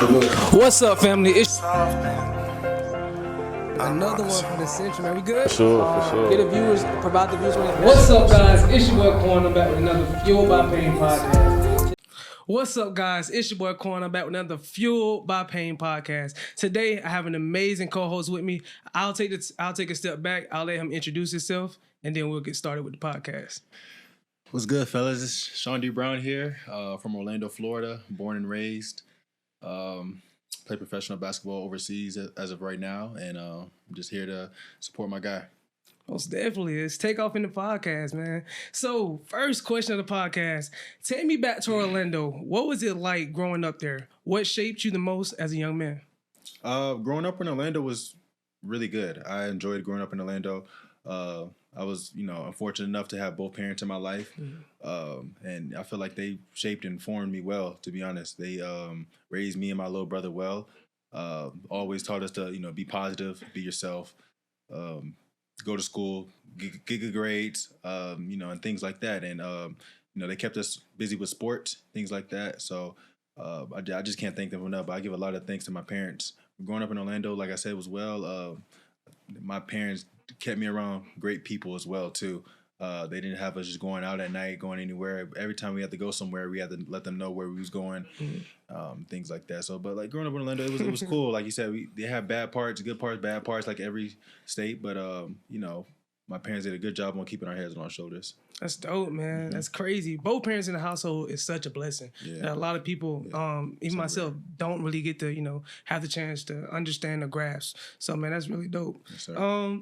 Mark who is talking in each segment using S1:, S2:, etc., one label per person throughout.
S1: What's up, family? It's another one for the century, man. We good?
S2: For sure.
S1: Get the viewers, provide the viewers with it. What's up, guys? It's your boy Corn. I'm back with another Fuel by Pain podcast. What's up, guys? It's your boy Corn. I'm back with another Fuel by Pain podcast. Today, I have an amazing co-host with me. I'll take a step back. I'll let him introduce himself, and then we'll get started with the podcast.
S3: What's good, fellas? It's Chaundee Brown here from Orlando, Florida, born and raised. Play professional basketball overseas as of right now, and I'm just here to support my guy.
S1: Most definitely. Let's take off in the podcast, man. So, first question of the podcast. Take me back to Orlando. What was it like growing up there? What shaped you the most as a young man?
S3: Growing up in Orlando was really good. I enjoyed growing up in Orlando. I was, unfortunate enough to have both parents in my life. And I feel like they shaped and formed me well, to be honest. They raised me and my little brother well. Always taught us to, be positive, be yourself, go to school, get good grades, and things like that. And, they kept us busy with sports, things like that. So I just can't thank them enough. But I give a lot of thanks to my parents. Growing up in Orlando, like I said, was well. My parents kept me around great people as well too. They didn't have us just going out at night, going anywhere. Every time we had to go somewhere, we had to let them know where we was going, things like that. So, but like growing up in Orlando, it was cool. Like you said, they have bad parts, good parts, bad parts, like every state. But my parents did a good job on keeping our heads on our shoulders.
S1: That's dope, man. Mm-hmm. That's crazy. Both parents in the household is such a blessing. Yeah. A lot of people, even myself, don't really get to, have the chance to understand or grasp. So, man, that's really dope.
S3: Yes, sir.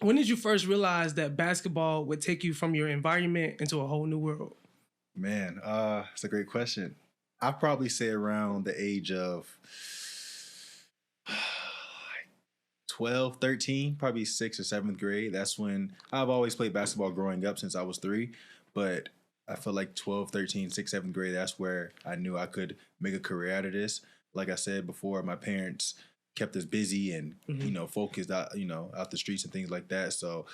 S1: When did you first realize that basketball would take you from your environment into a whole new world?
S3: Man, it's a great question. I'd probably say around the age of 12, 13, probably 6th or 7th grade. That's when I've always played basketball growing up since I was 3. But I feel like 12, 13, 6th, 7th grade, that's where I knew I could make a career out of this. Like I said before, my parents kept us busy and, focused out, out the streets and things like that. So,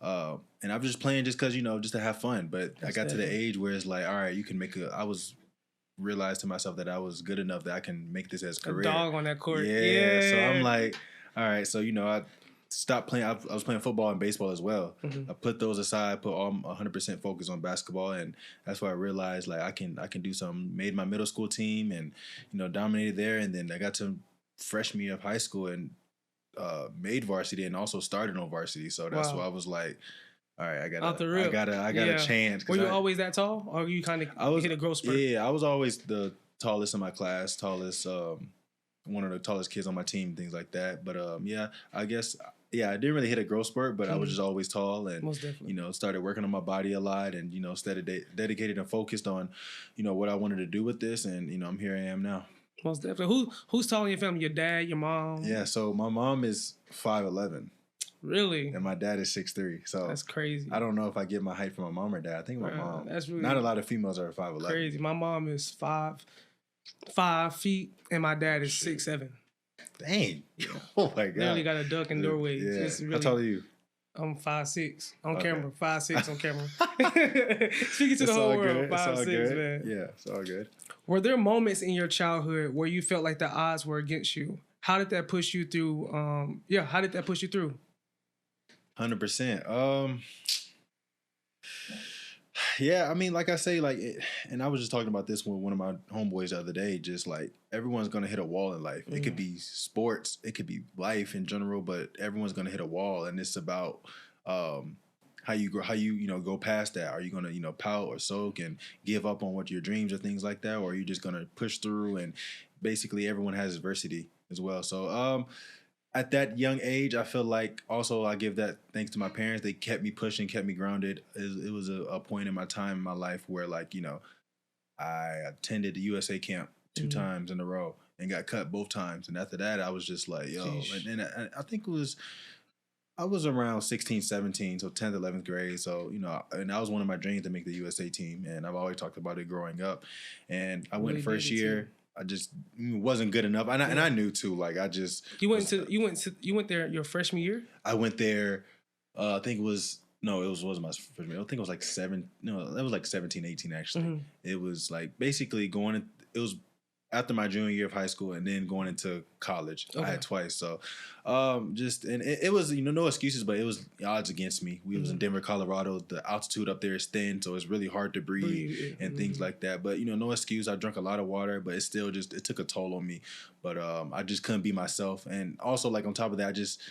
S3: and I was just playing just because, just to have fun. But I got to the age where it's like, all right, you can realized to myself that I was good enough that I can make this as a career.
S1: A dog on that court.
S3: Yeah. So I'm like, all right. So, I stopped playing. I was playing football and baseball as well. I put those aside, put all 100% focus on basketball. And that's why I realized like I can do something. Made my middle school team and, dominated there. And then I got to freshman year of high school and made varsity and also started on varsity. So that's why I was like, all right, I got a chance.
S1: Were you always that tall, or you kind of hit a growth spurt?
S3: Yeah, I was always the tallest in my class, one of the tallest kids on my team, things like that. But I guess I didn't really hit a growth spurt, but I was just always tall and started working on my body a lot and dedicated and focused on what I wanted to do with this, and I'm here I am now.
S1: Most definitely. Who's tall in your family? Your dad, your mom?
S3: Yeah, so my mom is 5'11".
S1: Really?
S3: And my dad is 6'3". So
S1: that's crazy.
S3: I don't know if I get my height from my mom or dad. I think my mom.
S1: That's really
S3: not a lot of females are 5'11".
S1: Crazy. My mom is 5 feet, and my dad is 6'7".
S3: Dang. Oh my God.
S1: Literally got a duck in doorway.
S3: Yeah.
S1: Really,
S3: how tall are you?
S1: I'm 5'6" on camera. 5'6" on camera. Speaking to the whole world, 5'6", man.
S3: Yeah, it's all good.
S1: Were there moments in your childhood where you felt like the odds were against you? How did that push you through? How did that push you through?
S3: 100%. Yeah, I mean, like I say, and I was just talking about this with one of my homeboys the other day. Just like everyone's gonna hit a wall in life. It could be sports, it could be life in general, but everyone's gonna hit a wall, and it's about how you go past that. Are you gonna pout or soak and give up on what your dreams or things like that, or are you just gonna push through? And basically, everyone has adversity as well. So at that young age, I feel like also I give that thanks to my parents. They kept me pushing, kept me grounded. It was a point in my time in my life where I attended the USA camp 2 times in a row and got cut both times. And after that, I was just like, yo. And I think I was around 16, 17, so 10th, 11th grade. So, and that was one of my dreams to make the USA team. And I've always talked about it growing up. And I went first year. I just wasn't good enough, and I knew too. Like
S1: you went there your freshman year.
S3: I went there. I think it was wasn't my freshman year. I think it was like 7. No, that was like 17, 18 actually. It was like basically it was after my junior year of high school and then going into college. I had twice. So just and it was, no excuses, but it was odds against me. We was in Denver, Colorado. The altitude up there is thin, so it's really hard to breathe and things like that. But no excuse. I drank a lot of water, but it still just it took a toll on me. But I just couldn't be myself. And also, like, on top of that, I just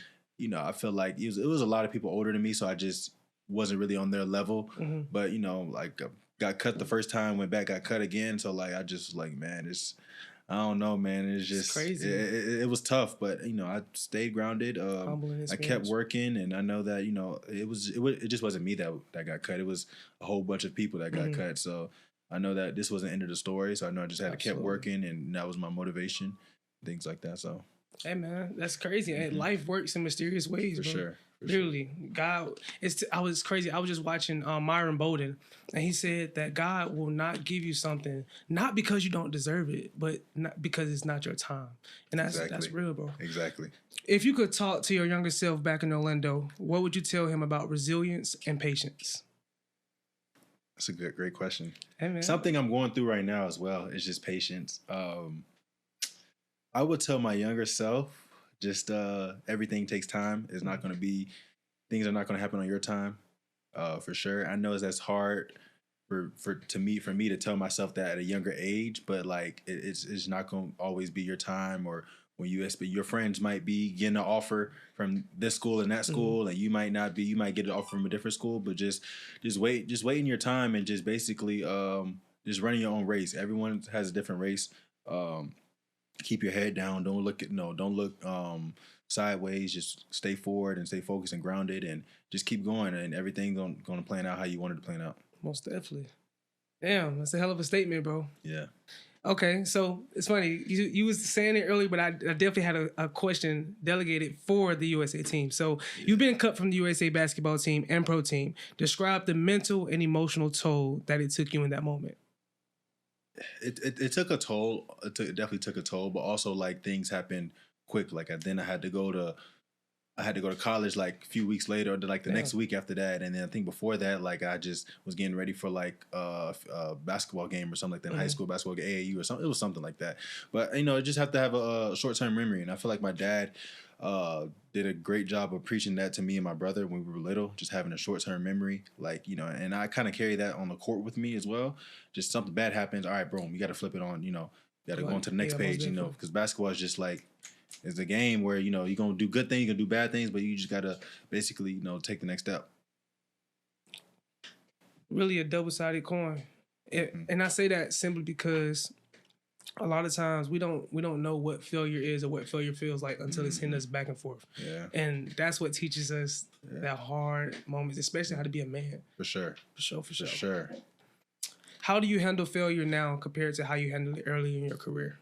S3: I feel like it was a lot of people older than me, so I just wasn't really on their level. But like got cut the first time, went back, got cut again. So like I just like, man, I don't know, man. It's just
S1: crazy.
S3: It was tough, but I stayed grounded. I kept working, and I know that it just wasn't me that got cut. It was a whole bunch of people that got cut. So I know that this wasn't the end of the story. So I know I just had to keep working, and that was my motivation, things like that. So
S1: hey man, that's crazy. Hey, life works in mysterious ways,
S3: for
S1: bro.
S3: sure.
S1: Literally, God. I was crazy. I was just watching Myron Bolden, and he said that God will not give you something not because you don't deserve it, but not because it's not your time. And that's real, bro.
S3: Exactly.
S1: If you could talk to your younger self back in Orlando, what would you tell him about resilience and patience?
S3: That's a great question.
S1: Hey, man.
S3: Something I'm going through right now as well is just patience. I would tell my younger self, just everything takes time. It's not going to be, things are not going to happen on your time, for sure. I know that's hard for me to tell myself that at a younger age, but like it's not going to always be your time. Or when you expect, your friends might be getting an offer from this school and that school, and you might not be. You might get an offer from a different school, but just waiting your time, and just basically just running your own race. Everyone has a different race. Keep your head down. Don't look sideways. Just stay forward and stay focused and grounded, and just keep going. And everything's going to plan out how you wanted to plan out.
S1: Most definitely. Damn, that's a hell of a statement, bro.
S3: Yeah.
S1: Okay, so it's funny. You was saying it earlier, but I definitely had a question delegated for the USA team. So you've been cut from the USA basketball team and pro team. Describe the mental and emotional toll that it took you in that moment.
S3: It took a toll. It definitely took a toll, but also like things happened quick. Like then I had to go to college like a few weeks later, or like the next week after that. And then I think before that, like I just was getting ready for like a basketball game or something like that, high school basketball game, AAU or something. It was something like that. But you just have to have a short-term memory. And I feel like my dad did a great job of preaching that to me and my brother when we were little, just having a short-term memory. Like, and I kind of carry that on the court with me as well. Just something bad happens. All right, bro, you got to flip it on, you got to go on to the next page, because basketball is just like, it's a game where, you're going to do good things, you're going to do bad things, but you just got to basically, take the next step.
S1: Really a double-sided coin. And I say that simply because a lot of times we don't know what failure is or what failure feels like until it's hitting us back and forth.
S3: Yeah.
S1: And that's what teaches us that hard moments, especially how to be a man.
S3: For sure.
S1: For sure. How do you handle failure now compared to how you handled it early in your career?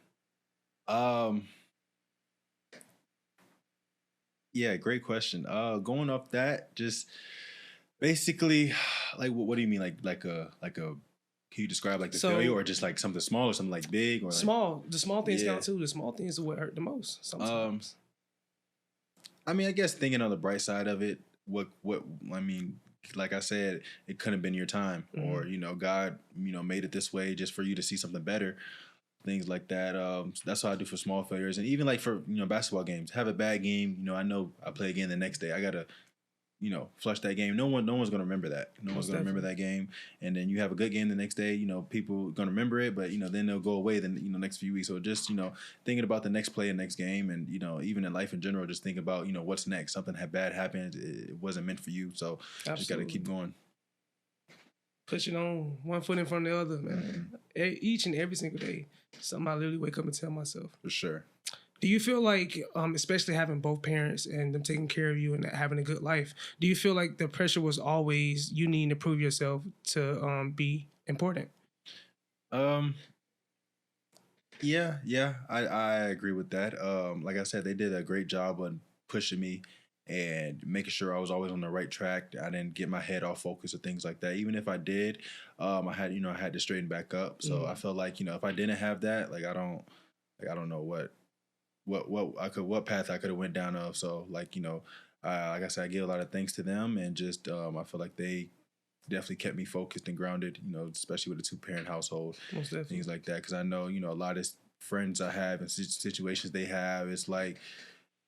S3: Yeah, great question. Going off that, just basically, like, what do you mean? Like a can you describe like the failure, or just like something small or something like big, or
S1: small? Like, the small things count too. The small things are what hurt the most sometimes.
S3: I mean, I guess thinking on the bright side of it, what I mean, like I said, it couldn't have been your time, or God, made it this way just for you to see something better. Things like that. That's what I do for small failures, and even like for basketball games. Have a bad game, I know I play again the next day. I gotta flush that game. No one's gonna remember that. No one's gonna remember that game. And then you have a good game the next day. People gonna remember it, but then they'll go away. Then next few weeks. So just thinking about the next play and next game, and even in life in general, just think about what's next. Something bad happened. It wasn't meant for you. So just gotta keep going.
S1: Pushing on one foot in front of the other, man. Each and every single day. Something I literally wake up and tell myself.
S3: For sure.
S1: Do you feel like, especially having both parents and them taking care of you and having a good life, do you feel like the pressure was always you needing to prove yourself to be important?
S3: Yeah, I agree with that. Like I said, they did a great job on pushing me and making sure I was always on the right track. I didn't get my head off focus or things like that. Even if I did, I had to straighten back up. So I felt like if I didn't have that, like I don't know what path I could have went down of. So like I said, I give a lot of thanks to them, and just I feel like they definitely kept me focused and grounded. Especially with a 2-parent household, things like that. Because I know a lot of friends I have and situations they have, it's like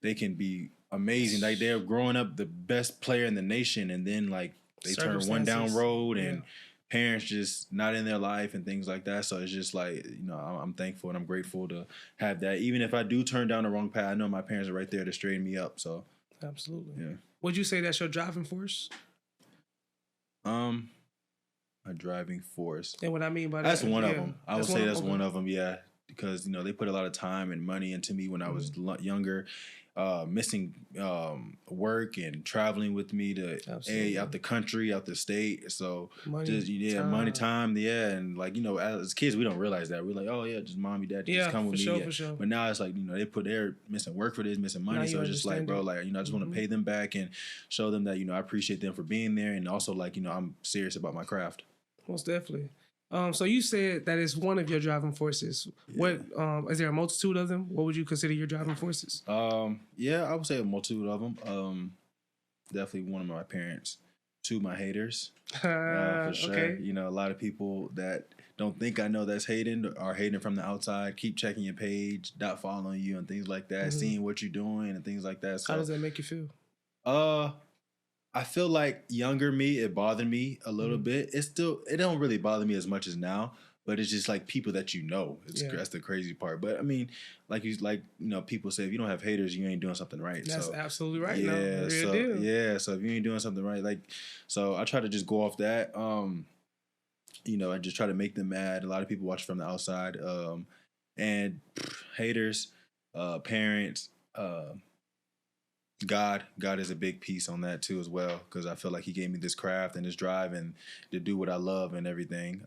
S3: they can be amazing. Like they're growing up the best player in the nation, and then like they turn one down road and parents just not in their life and things like that. So it's just like, I'm thankful and I'm grateful to have that. Even if I do turn down the wrong path, I know my parents are right there to straighten me up. So
S1: absolutely.
S3: Yeah.
S1: Would you say that's your driving force?
S3: A driving force.
S1: And what I mean by
S3: that's one of them. I would say that's one of them. Yeah, because they put a lot of time and money into me when I was younger, missing work and traveling with me to out the country, out the state. So money, time, and like as kids we don't realize that. We're like, oh yeah, just mommy, dad, just come with me. For sure. But now it's like they're missing work for this, missing money. Now so it's just like, bro, like I just want to pay them back and show them that I appreciate them for being there, and also like I'm serious about my craft.
S1: Most definitely. So you said that it's one of your driving forces. Yeah. What is there a multitude of them? What would you consider your driving forces?
S3: Yeah, I would say a multitude of them. Definitely one of my parents. Two, my haters. For sure. Okay. A lot of people that don't think I know that's hating are hating from the outside. Keep checking your page, not following you, and things like that. Seeing what you're doing and things like that. So,
S1: how does that make you feel?
S3: I feel like younger me, it bothered me a little bit. It don't really bother me as much as now, but it's just like people that that's the crazy part. But I mean, people say if you don't have haters, you ain't doing something right.
S1: That's absolutely right.
S3: Yeah, so if you ain't doing something right, so I try to just go off that. I just try to make them mad. A lot of people watch from the outside, and haters, parents, God is a big piece on that too as well, because I feel like he gave me this craft and this drive and to do what I love and everything.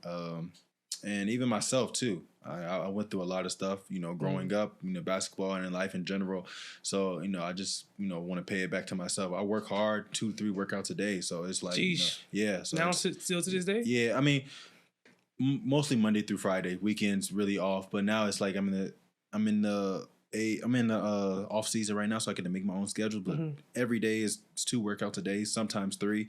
S3: And even myself too. I went through a lot of stuff, growing up, basketball and in life in general. So, I just, want to pay it back to myself. I work hard, 2-3 workouts a day. So it's like, So
S1: now still to this day?
S3: Yeah. I mean, mostly Monday through Friday, weekends really off. But now it's like I'm in the off season right now, so I get to make my own schedule. But every day is 2 workouts a day, sometimes 3.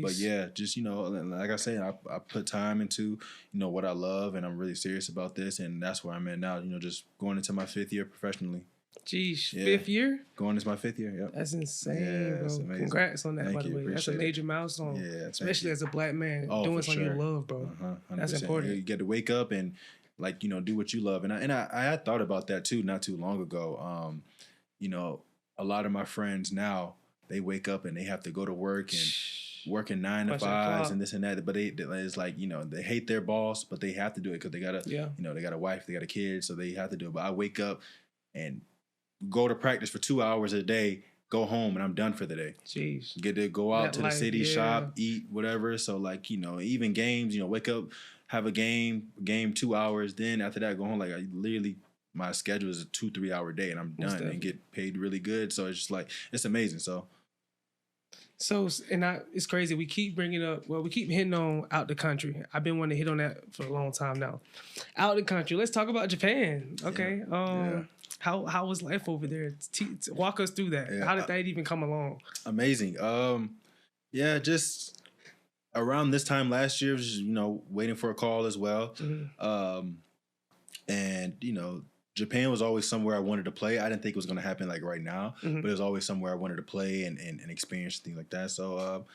S3: But yeah, just like I say, I put time into what I love, and I'm really serious about this, and that's where I'm at now. Just going into my 5th year professionally.
S1: Jeez, 5th year?
S3: Going into my 5th year. Yep.
S1: That's insane, bro. Congrats on that. Thank by the way. That's a major milestone. Yeah, especially as a black man doing something you love, bro. That's important.
S3: You get to wake up and do what you love. And I had thought about that too, not too long ago. A lot of my friends now, they wake up and they have to go to work and working 9 to 5s and this and that. But it's like, they hate their boss, but they have to do it because they got they got a wife, they got a kid, so they have to do it. But I wake up and go to practice for 2 hours a day, go home, and I'm done for the day.
S1: Jeez.
S3: Get to go out to the city, shop, eat, whatever. So even games, wake up, have a game 2 hours. Then after that, go home. Like my schedule is a 2-3 hour day, and I'm done and get paid really good. So it's just it's amazing. So
S1: it's crazy. We keep we keep hitting on out the country. I've been wanting to hit on that for a long time now. Out the country. Let's talk about Japan. Okay. How was life over there? Walk us through that. How did that even come along?
S3: Amazing. Just around this time last year, was waiting for a call as well. And Japan was always somewhere I wanted to play. I didn't think it was going to happen right now, but it was always somewhere I wanted to play and experience things like that. So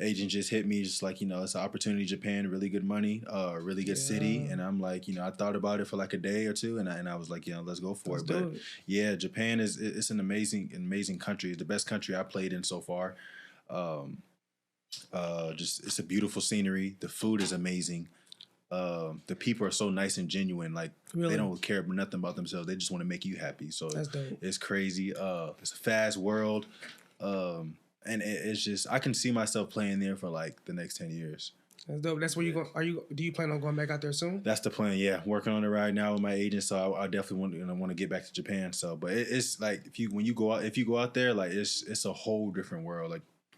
S3: agent just hit me, just it's an opportunity. Japan, really good money, really good city, and I'm like, I thought about it for a day or two, and I was like, let's go for it. But yeah, Japan it's an amazing country. It's the best country I played in so far. It's a beautiful scenery. The food is amazing. The people are so nice and genuine. They don't care nothing about themselves. They just want to make you happy. So it's crazy. It's a fast world. And it's just, I can see myself playing there for the next 10 years.
S1: That's dope. That's where you go. Do you plan on going back out there soon?
S3: That's the plan. Yeah, working on it right now with my agent. So I definitely want to get back to Japan. So, but it's if you go out there, it's a whole different world.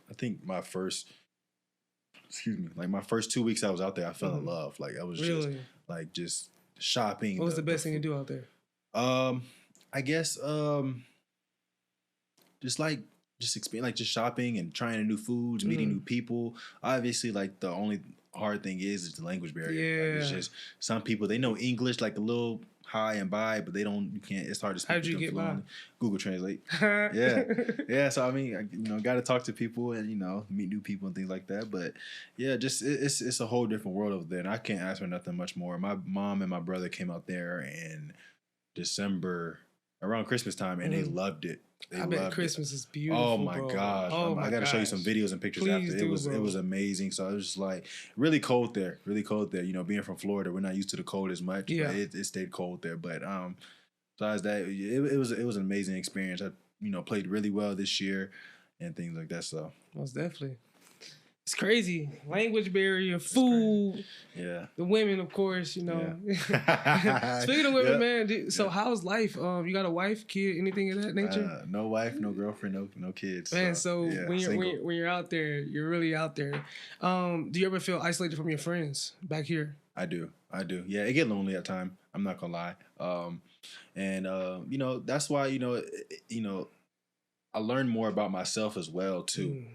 S3: I think my first 2 weeks I was out there, I fell in love. I was just shopping.
S1: What was the best thing to do out there?
S3: I guess just experience, just shopping and trying new foods, meeting new people. Obviously, the only hard thing is the language barrier.
S1: Yeah.
S3: It's just some people, they know English a little hi and bye, but you can't. It's hard to speak.
S1: How'd you get by?
S3: Google Translate. Yeah. So I mean, got to talk to people and meet new people and things like that. But yeah, just it's a whole different world over there, and I can't ask for nothing much more. My mom and my brother came out there in December around Christmas time, and they loved it.
S1: I bet Christmas is beautiful.
S3: Oh my gosh! I got to show you some videos and pictures after. It was amazing. So it was just like really cold there. Being from Florida, we're not used to the cold as much. Yeah, but it stayed cold there. But besides that, it was an amazing experience. I played really well this year and things like that. So
S1: most definitely. It's crazy. Language barrier, food.
S3: Yeah.
S1: The women, of course, Yeah. Speaking of women, man, so how's life? You got a wife, kid, anything of that nature?
S3: No wife, no girlfriend, no kids.
S1: Man, so when you're out there, you're really out there. Do you ever feel isolated from your friends back here?
S3: I do. Yeah, it get lonely at times. I'm not gonna lie. That's why I learned more about myself as well too.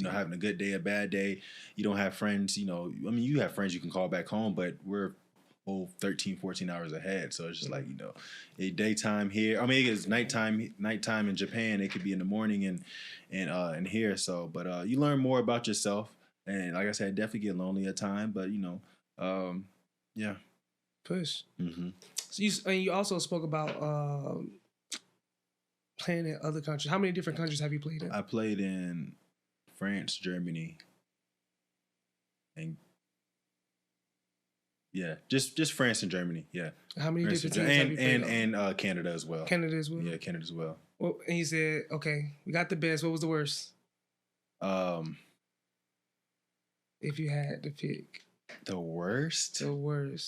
S3: Having a good day, a bad day. You don't have friends. You have friends you can call back home, but we're 13, 14 hours ahead. So it's just like a daytime here. I mean, it's nighttime in Japan. It could be in the morning and here. So, but you learn more about yourself. And like I said, definitely get lonely at times. But yeah.
S1: Push. Mm-hmm. So you also spoke about. Playing in other countries. How many different countries have you played in?
S3: I played in France, Germany, and just France and Germany. Yeah.
S1: How many different teams have you played
S3: and Canada as well.
S1: Canada as well.
S3: Yeah, Canada as well.
S1: Well, and you said, okay, we got the best. What was the worst? If you had to pick
S3: the worst.
S1: In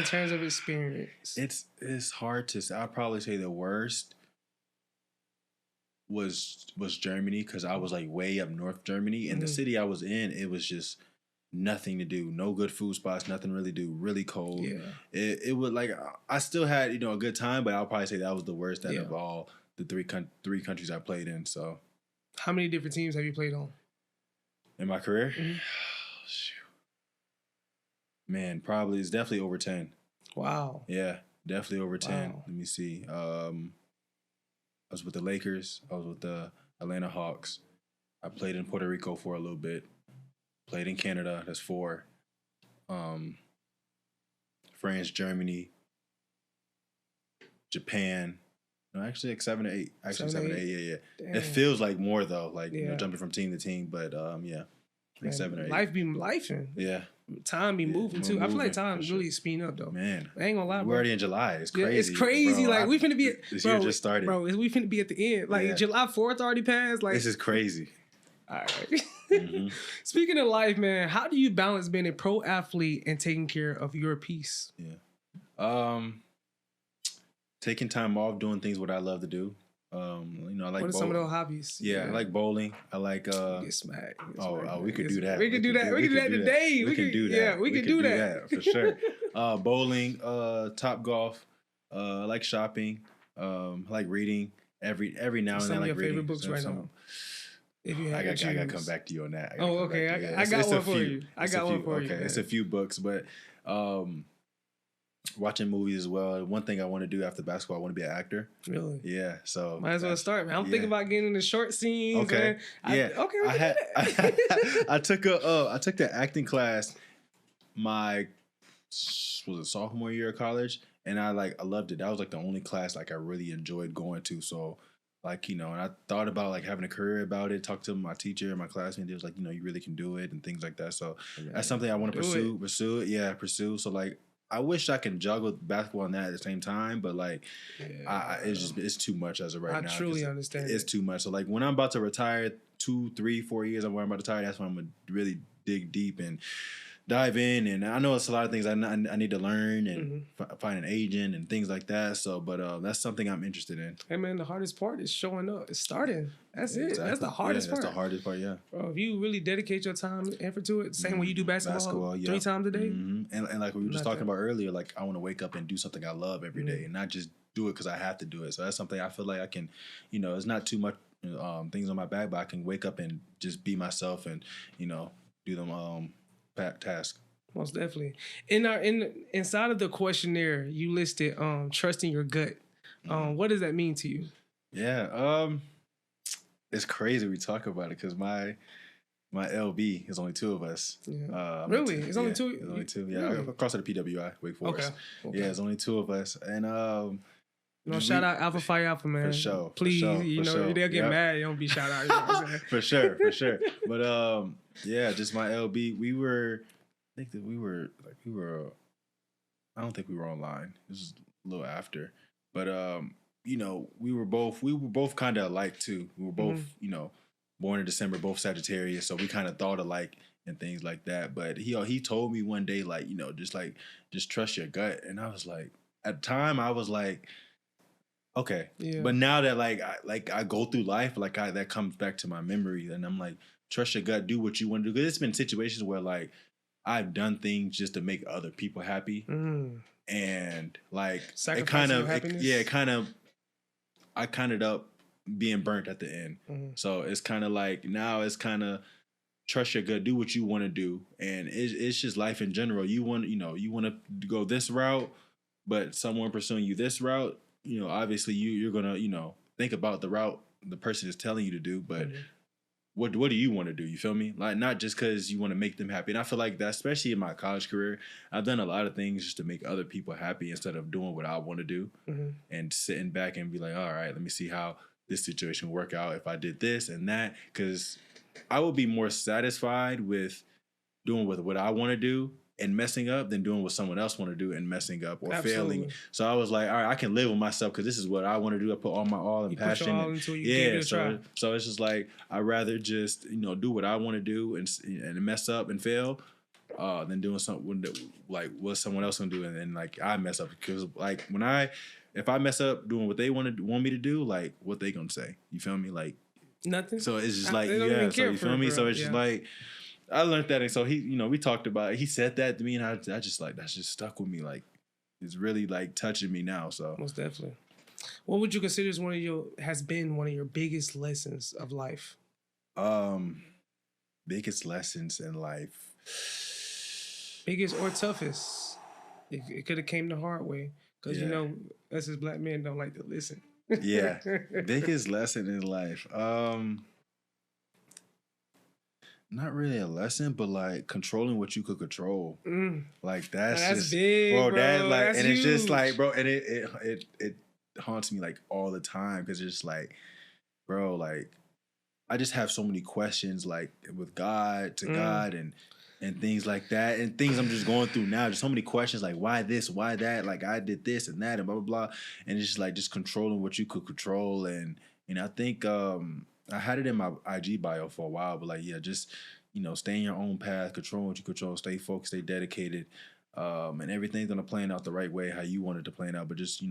S1: terms of experience,
S3: it's hard to say. I'd probably say the worst was Germany, because I was like way up north Germany, and the city I was in, it was just nothing to do, no good food spots, nothing really to do, really cold. Yeah, it would like I still had a good time, but I'll probably say that was the worst out of all the three countries I played in. So,
S1: how many different teams have you played on
S3: in my career? Mm-hmm. Oh, shoot. Man, probably it's definitely over 10.
S1: Wow.
S3: Yeah, definitely over 10. Wow. Let me see. I was with the Lakers. I was with the Atlanta Hawks. I played in Puerto Rico for a little bit. Played in Canada. That's 4. France, Germany, Japan. No, actually, like 7 or 8. Actually, 7 or 8. Yeah. Damn. It feels like more though, like jumping from team to team. But yeah, like 7 or 8.
S1: Life be lifing.
S3: Yeah.
S1: Time be moving too. I feel like time really speeding up though.
S3: Man,
S1: I ain't gonna lie, bro.
S3: We're already in July. It's crazy.
S1: Yeah, it's crazy. Bro, like we finna be.
S3: This year just started,
S1: bro. We finna be at the end. Like July 4th already passed. Like
S3: this is crazy.
S1: All right. Mm-hmm. Speaking of life, man, how do you balance being a pro athlete and taking care of your peace?
S3: Yeah. Taking time off, doing things what I love to do. I like.
S1: What are some of those hobbies?
S3: Yeah, I like bowling. I like.
S1: Get smacked.
S3: We could do that.
S1: We could do that. We could do that today.
S3: We can do that.
S1: Yeah, we can do that
S3: for sure. Bowling, top golf. I like shopping. I like reading. Every now and then.
S1: Some
S3: of
S1: your favorite books right now. If you
S3: I got to come back to you on that.
S1: Okay. I got one for you. I got one for you.
S3: Okay, it's a few books, but watching movies as well. One thing I want to do after basketball, I want to be an actor.
S1: Really?
S3: Yeah. So
S1: might as well start, man. I'm thinking about getting in the short scenes.
S3: Okay.
S1: Man.
S3: I took the acting class my sophomore year of college, and I loved it. That was like the only class like I really enjoyed going to. So and I thought about like having a career about it. Talked to my teacher and my classmate. They was like, you really can do it and things like that. So that's something I want to pursue. Pursue it. Yeah, pursue. So like. I wish I can juggle basketball and that at the same time, but it's too much as of right now.
S1: I truly understand.
S3: It's too much. So like when I'm about to retire, 2, 3, 4 years, I'm about to retire. That's when I'm gonna really dig deep and dive in. And I know it's a lot of things I need to learn and find an agent and things like that. So, but that's something I'm interested in.
S1: Hey man, the hardest part is showing up. It's starting. That's it. Exactly. That's the hardest part.
S3: That's the hardest part. Yeah.
S1: Bro, if you really dedicate your time and effort to it, same way you do basketball 3 times a day.
S3: Mm-hmm. And like we were just talking about earlier, like I want to wake up and do something I love every day and not just do it because I have to do it. So that's something I feel like I can, it's not too much things on my back, but I can wake up and just be myself and, do them tasks.
S1: Most definitely. Inside of the questionnaire, you listed trusting your gut. What does that mean to you?
S3: Yeah, it's crazy we talk about it because my LB is only two of us.
S1: Yeah. Really? It's only two?
S3: It's only two. Yeah,
S1: really?
S3: across to the PWI, Wake Forest. Okay. Yeah, it's only two of us. And
S1: shout out Alpha Phi Alpha, man.
S3: For sure.
S1: Please,
S3: sure.
S1: They'll get mad. You don't be shout out. You know what I'm saying?
S3: For sure. But yeah, just my LB. I don't think we were online. This was a little after. But we were both kind of alike too. We were both, born in December, both Sagittarius, so we kind of thought alike and things like that. But he told me one day, like, just trust your gut. And I was like, at the time I was like, okay. Yeah. But now that I go through life, that comes back to my memory, and I'm like, trust your gut, do what you want to do. Because it's been situations where like I've done things just to make other people happy. And like I kind of ended up being burnt at the end. So it's kind of like now it's kind of trust your gut, do what you want to do, and it's just life in general. You want to go this route, but someone pursuing you this route, obviously you're gonna think about the route the person is telling you to do, but what do you want to do? You feel me? Like, not just because you want to make them happy. And I feel like that, especially in my college career, I've done a lot of things just to make other people happy instead of doing what I want to do and sitting back and be like, all right, let me see how this situation will work out if I did this and that. Because I would be more satisfied with doing what I want to do and messing up than doing what someone else want to do and messing up or failing. So I was like, all right, I can live with myself because this is what I want to do. I put all my all and passion.
S1: Put your all
S3: so it's just like I'd rather just do what I want to do and mess up and fail than doing something like what someone else gonna do and then like I mess up, because like if I mess up doing what they want me to do, like what they gonna say? You feel me? Like
S1: nothing.
S3: So it's just like So you feel me? So it's just like. I learned that, and so he, we talked about it. He said that to me, and I just like that's just stuck with me. Like, it's really like touching me now. So
S1: most definitely. What would you consider has been one of your biggest lessons of life?
S3: Biggest lessons in life.
S1: Biggest or toughest? It could have came the hard way, because us as black men don't like to listen.
S3: Yeah, biggest lesson in life. Not really a lesson, but like controlling what you could control. Like that's just
S1: big, bro.
S3: That like,
S1: that's
S3: and
S1: huge.
S3: It's just like, bro, and it haunts me like all the time because it's just like, bro, like I just have so many questions like with God and things like that, and things I'm just going through now. Just so many questions like why this, why that, like I did this and that and blah blah blah, and it's just like just controlling what you could control. And I think I had it in my IG bio for a while, but like, yeah, just, stay in your own path, control what you control, stay focused, stay dedicated, and everything's going to plan out the right way, how you want it to plan out. But just,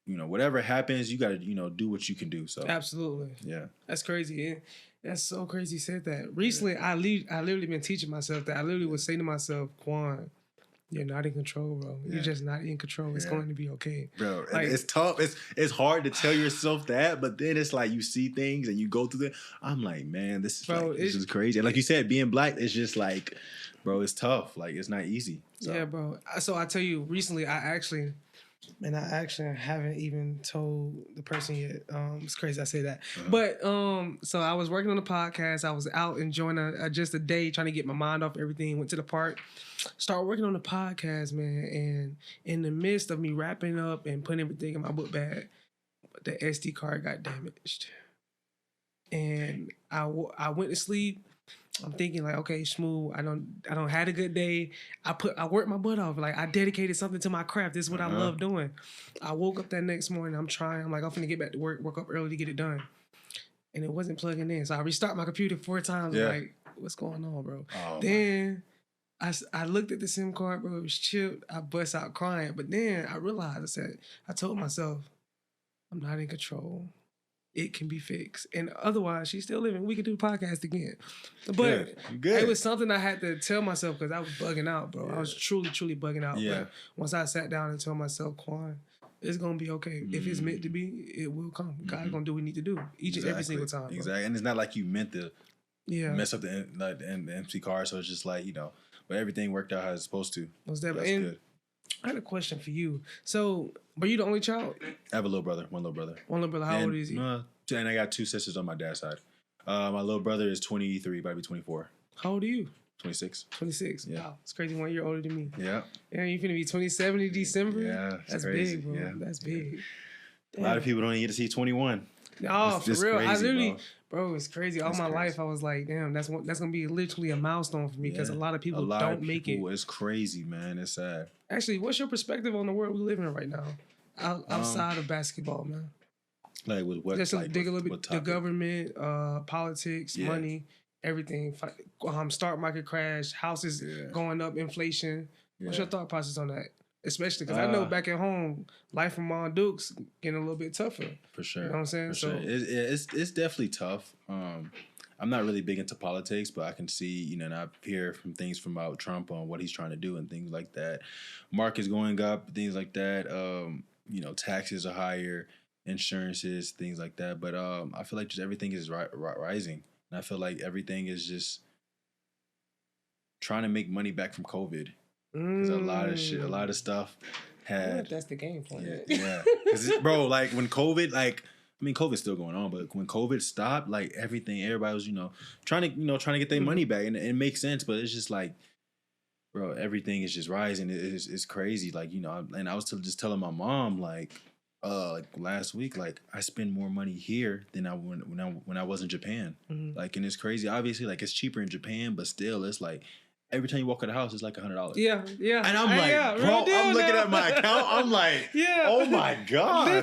S3: whatever happens, you got to, do what you can do. So
S1: absolutely.
S3: Yeah.
S1: That's crazy. That's so crazy you said that. Recently, I literally been teaching myself that. I literally would say to myself, Quan, you're not in control, bro. Yeah. You're just not in control. It's going to be okay.
S3: Bro, like, it's tough. It's hard to tell yourself that, but then it's like you see things and you go through them. I'm like, man, this is crazy. And like you said, being black, it's just like, bro, it's tough. Like, it's not easy. So.
S1: Yeah, bro. So I tell you, recently, I actually haven't even told the person yet. It's crazy I say that. But so I was working on the podcast. I was out enjoying just a day, trying to get my mind off everything. Went to the park, started working on the podcast, man. And in the midst of me wrapping up and putting everything in my book bag, the SD card got damaged. And I went to sleep. I'm thinking like, okay, Shmoo, I don't had a good day. I worked my butt off. Like I dedicated something to my craft. This is what I love doing. I woke up that next morning. I'm like, I'm finna get back to work up early to get it done. And it wasn't plugging in. So I restart my computer 4 times. Yeah. Like, what's going on, bro? Oh, then I looked at the SIM card, bro. It was chipped. I bust out crying. But then I realized, I told myself, I'm not in control. It can be fixed. And otherwise, she's still living. We could do the podcast again. But it was something I had to tell myself because I was bugging out, bro. Yeah. I was truly, truly bugging out. Yeah. But once I sat down and told myself, Quan, it's going to be okay. Mm-hmm. If it's meant to be, it will come. God's going to do what we need to do each and every single time. Bro.
S3: Exactly. And it's not like you meant to mess up the MC card. So it's just like, but everything worked out how it's supposed to.
S1: That's good. I had a question for you. So, were you the only child?
S3: I have a little brother, one little brother.
S1: How old is he?
S3: And I got 2 sisters on my dad's side. My little brother is 23, about to be 24.
S1: How old are you?
S3: 26.
S1: 26.
S3: Yeah.
S1: Wow. It's crazy. 1 year older than me.
S3: Yeah.
S1: Yeah, you're finna be 27 in December?
S3: Yeah.
S1: That's
S3: crazy.
S1: big, bro.
S3: Yeah.
S1: That's big.
S3: Damn. A lot of people don't even get to see 21.
S1: Oh, for real.
S3: Crazy,
S1: I literally, bro, it's crazy. All my
S3: crazy.
S1: life, I was like, damn, that's gonna be literally a milestone for me because a lot of people don't make it.
S3: It's crazy, man. It's sad.
S1: Actually, what's your perspective on the world we live in right now? Outside of basketball, man.
S3: Like with what?
S1: Just dig a little bit. The government, politics, money, everything. Stock market crash, houses going up, inflation. What's your thought process on that? Especially because I know back at home, life from Mom Dukes getting a little bit tougher.
S3: For sure.
S1: You know what I'm saying?
S3: For sure. It's definitely tough. I'm not really big into politics, but I can see, and I hear from things from about Trump on what he's trying to do and things like that. Markets going up, things like that. Taxes are higher, insurances, things like that. But I feel like just everything is rising. And I feel like everything is just trying to make money back from COVID. Because a lot of stuff had.
S1: That's the game plan.
S3: Yeah. Bro, like when COVID, COVID's still going on, but when COVID stopped, like everybody was, trying to get their money back, and it makes sense. But it's just like, bro, everything is just rising. It's crazy. Like, and I was just telling my mom, like last week, like I spend more money here than I when I was in Japan. Mm-hmm. Like, and it's crazy. Obviously, like it's cheaper in Japan, but still, it's like. Every time you walk out of the house, it's like $100.
S1: Yeah.
S3: And I'm like, bro, I'm looking at my account. I'm like, oh my God.
S1: I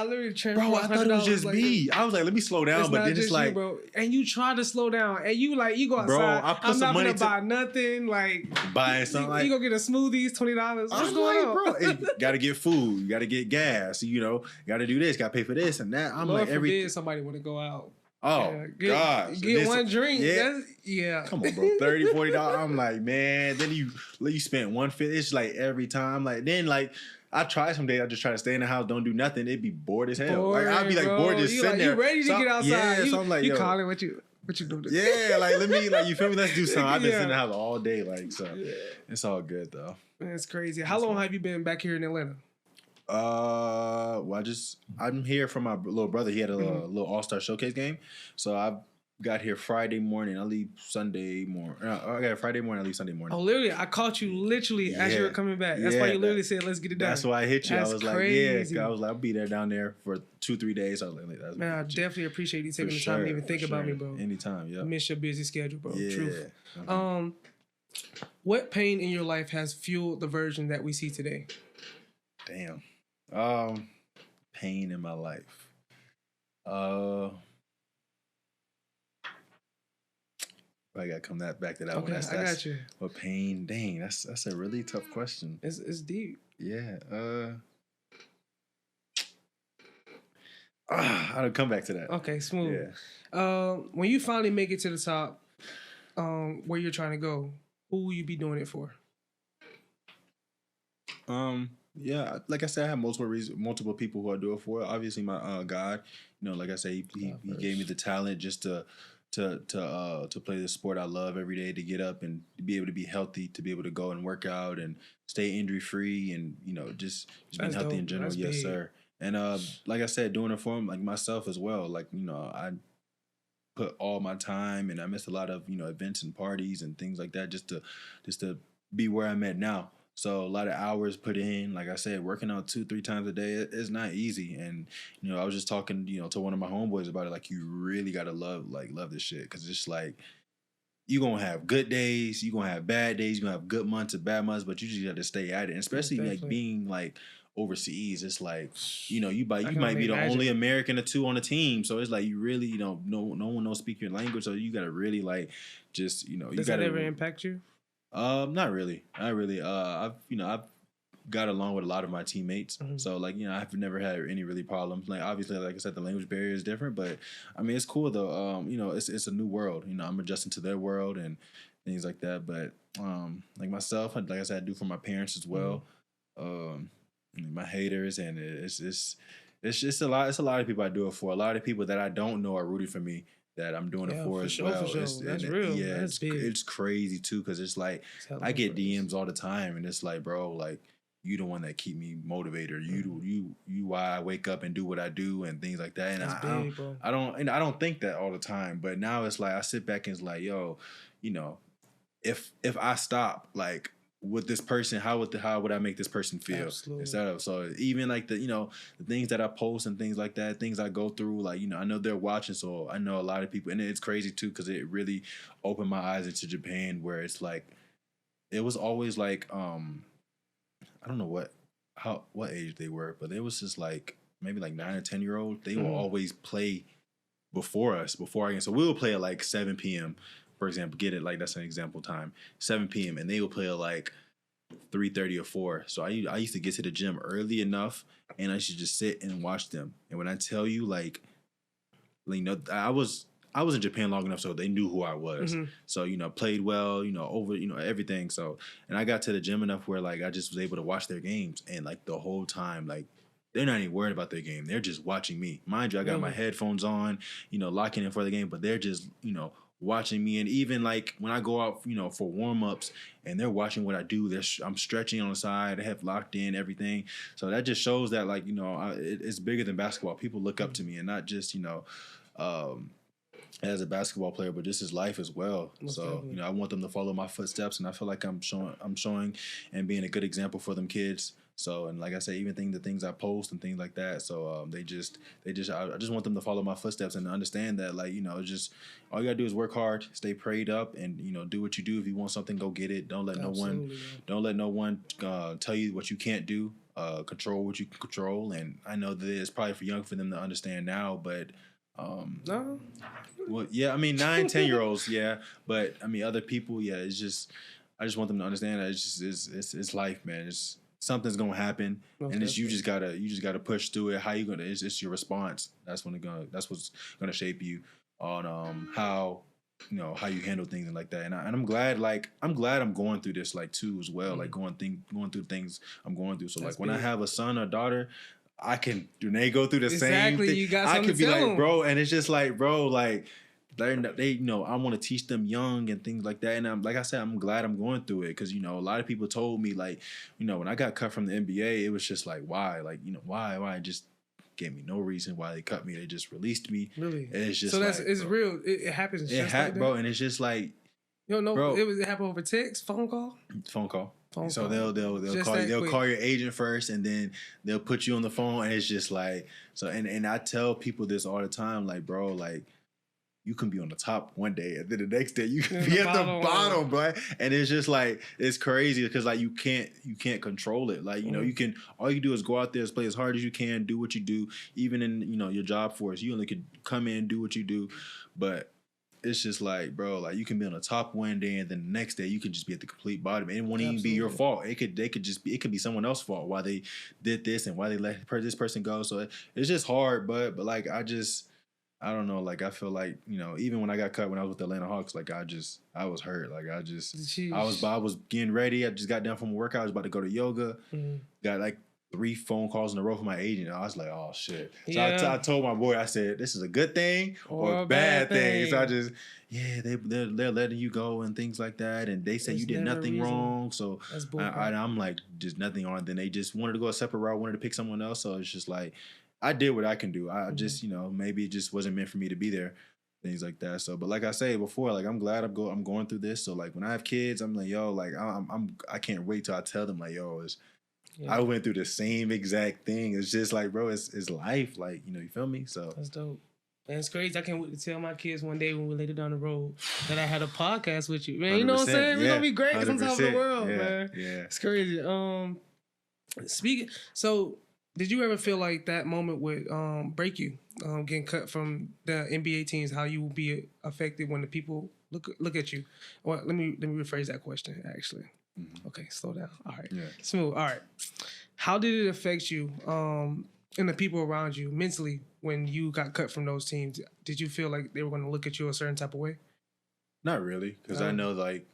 S1: literally transferred.
S3: Bro, I thought it was just me. I was like, let me slow down. But then it's like,
S1: bro. And you try to slow down. And you go outside.
S3: Bro, I put some money to
S1: buy nothing. Like,
S3: buying something.
S1: You go get a smoothie, $20. What's going on?
S3: Bro, hey, got to get food. You got to get gas. Got to do this. Got to pay for this and that. I'm
S1: Lord
S3: like,
S1: forbid somebody want to go out.
S3: Oh, gosh.
S1: Get one drink.
S3: Yeah. Come on, bro. $30, $40. I'm like, man. Then you spent $150. It's like every time. Like, then, like, I try some days. I just try to stay in the house, don't do nothing. It'd be bored as hell. Like, I'd be like bored just sitting there.
S1: You ready to get outside.
S3: Yeah, so I'm like,
S1: you calling what you doing?
S3: Yeah, like, let me, like, you feel me? Let's do something. I've been sitting in the house all day. Like, so it's all good, though.
S1: Man, it's crazy. How long have you been back here in Atlanta?
S3: I'm here for my little brother. He had a little All-Star Showcase game. So I got here Friday morning. I leave Sunday morning. I got Friday morning. I leave Sunday morning.
S1: Oh, literally? I caught you literally as you were coming back. That's why you literally said, let's get it done.
S3: That's why I hit you.
S1: That's
S3: I was
S1: crazy.
S3: like, I was like, I'll be there down there for 2-3 days. I was like, that's
S1: man, I definitely appreciate you taking the time to even think about me, bro.
S3: Anytime, yeah.
S1: I miss your busy schedule, bro.
S3: Yeah.
S1: Truth. What pain in your life has fueled the version that we see today?
S3: Damn. Pain in my life. I gotta come back to that one.
S1: I got you.
S3: What pain? Dang, that's a really tough question.
S1: It's deep.
S3: Yeah. I'll come back to that.
S1: Okay, smooth.
S3: Yeah.
S1: When you finally make it to the top, where you're trying to go, who will you be doing it for?
S3: Yeah, like I said, I have multiple people who I do it for. Obviously, my God, like I say, he gave me the talent just to play the sport I love every day, to get up and be able to be healthy, to be able to go and work out and stay injury free, and just being healthy in general. Yes, big. Sir. And like I said, doing it for him, like myself as well. Like I put all my time, and I missed a lot of events and parties and things like that just to be where I'm at now. So a lot of hours put in, like I said, working out 2-3 times a day is not easy. And, I was just talking, to one of my homeboys about it. Like, you really got to love this shit. Because it's like, you're going to have good days. You're going to have bad days. You're going to have good months and bad months. But you just got to stay at it. And especially like being like overseas, it's like, you might be the only American or two on the team. So it's like, you really, no one knows speak your language. So you got to really like just, you got to.
S1: Does that ever impact you?
S3: Not really. I've got along with a lot of my teammates. Mm-hmm. So like, I've never had any really problems. Like, obviously, like I said, the language barrier is different, but I mean, it's cool though. It's a new world. I'm adjusting to their world and things like that. But like myself, like I said, I do for my parents as well. My haters, and it's just a lot. It's a lot of people I do it for. A lot of people that I don't know are rooting for me. that I'm doing it for as
S1: sure,
S3: well.
S1: For sure. That's real.
S3: Yeah,
S1: that's big.
S3: It's crazy too because it's like I get DMs all the time, and it's like, bro, like you the one that keep me motivated. Or you why I wake up and do what I do and things like that. And I don't think that all the time. But now it's like I sit back and it's like, yo, you know, if I stop, like with this person, how would I make this person feel?
S1: Absolutely.
S3: Instead of, so even like the things that I post and things like that, things I go through, like, I know they're watching, so I know a lot of people, and it's crazy too because it really opened my eyes into Japan, where it's like it was always like I don't know what age they were, but it was just like maybe like 9 or 10-year-old. They will always play before our game, so we'll play at like 7 p.m. For example, get it, like that's an example time, 7 p.m. and they will play at like 3:30 or 4. So I used to get to the gym early enough, and I should just sit and watch them. And when I tell you, like, I was in Japan long enough so they knew who I was. So played well, over everything. So, and I got to the gym enough where like I just was able to watch their games, and like the whole time, like they're not even worried about their game. They're just watching me. Mind you, I got my headphones on, locking in for the game, but they're just watching me. And even like when I go out, for warm-ups and they're watching what I do, I'm stretching on the side, I have locked in everything. So that just shows that like, it's bigger than basketball. People look up to me, and not just, as a basketball player, but just as life as well. Most so, definitely. I want them to follow my footsteps, and I feel like I'm showing and being a good example for them kids. So, and like I said, even the things I post and things like that. So, I just want them to follow my footsteps and understand that, like, just all you gotta do is work hard, stay prayed up, and do what you do. If you want something, go get it. Don't let no one tell you what you can't do. Control what you can control. And I know that it's probably young for them to understand now, but no. Well, yeah, I mean 9, 10-year-olds, yeah, but I mean other people, yeah. It's just I just want them to understand that it's life, man. It's something's gonna happen, and it's you just gotta push through it. How you gonna? It's your response. That's what's gonna shape you on how how you handle things and like that. And I'm glad I'm going through this like too as well, like going through things I'm going through. So like when I have a son or daughter, I can when they go through the same thing,
S1: you got
S3: I can be like,
S1: them.
S3: bro, and it's just like, bro, like they I want to teach them young and things like that. And I'm like I said, I'm glad I'm going through it because a lot of people told me like, when I got cut from the NBA, it was just like, why, like why it just gave me no reason why they cut me. They just released me.
S1: Really?
S3: And it's just
S1: so that's it's real. It happens.
S3: Bro, and it's just like,
S1: bro, it happened over text, phone call. So
S3: they'll call your agent first, and then they'll put you on the phone, and it's just like so. And I tell people this all the time, like, bro, like you can be on the top one day, and then the next day you can be at the bottom, bro. And it's just like it's crazy because like you can't control it. Like you can all you do is go out there, play as hard as you can, do what you do. Even in your job force, you only could come in, do what you do, but it's just like, bro, like you can be on the top one day and then the next day you can just be at the complete bottom. It won't even be your fault. It could be someone else's fault why they did this and why they let this person go. So it's just hard, but like I don't know. Like I feel like even when I got cut when I was with the Atlanta Hawks, like I was hurt. Like I was getting ready. I just got done from a workout. I was about to go to yoga. Got like 3 phone calls in a row from my agent. I was like, oh shit. So I told my boy, I said, this is a good thing or a bad thing. So I just, they're letting you go and things like that. And they said you did nothing wrong. So I'm like, just nothing on. Then they just wanted to go a separate route, wanted to pick someone else. So it's just like, I did what I can do. I just, maybe it just wasn't meant for me to be there. Things like that. So, but like I say before, like I'm glad I'm going through this. So like when I have kids, I'm like, yo, like I can't wait till I tell them like, yo, I went through the same exact thing. It's just like, bro, it's life. Like, you feel me? So
S1: that's dope. And it's crazy. I can't wait to tell my kids one day when we're later down the road that I had a podcast with you. Man, you know what I'm saying? We're gonna be great on top of the world, man. Yeah. It's crazy. So did you ever feel like that moment would break you? Getting cut from the NBA teams, how you will be affected when the people look at you? Well, let me rephrase that question actually. Okay, slow down. All right. Yeah. Smooth. All right. How did it affect you and the people around you mentally when you got cut from those teams? Did you feel like they were going to look at you a certain type of way?
S3: Not really, because I know, like,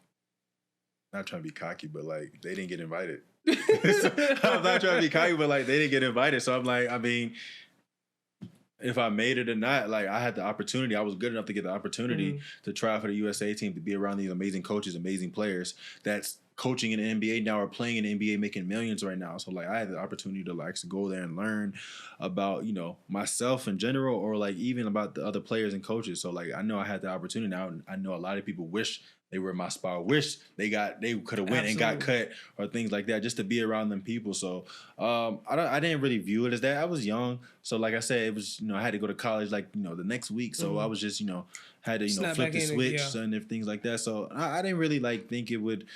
S3: not trying to be cocky, but, like, they didn't get invited. I'm not trying to be cocky, but, like, they didn't get invited. So I'm like, I mean, if I made it or not, like I had the opportunity. I was good enough to get the opportunity to try for the USA team, to be around these amazing coaches, amazing players that's coaching in the NBA now or playing in the NBA, making millions right now. So like I had the opportunity to like to go there and learn about, you know, myself in general, or like even about the other players and coaches. So like I know I had the opportunity now. I know a lot of people wish they were in my spot, wish they could have went and got cut or things like that, just to be around them people. So I didn't really view it as that. I was young, so like I said, it was, you know, I had to go to college like, you know, the next week. So I was just, you know, had to, you know, flip the switch and things like that. So I didn't really like think it would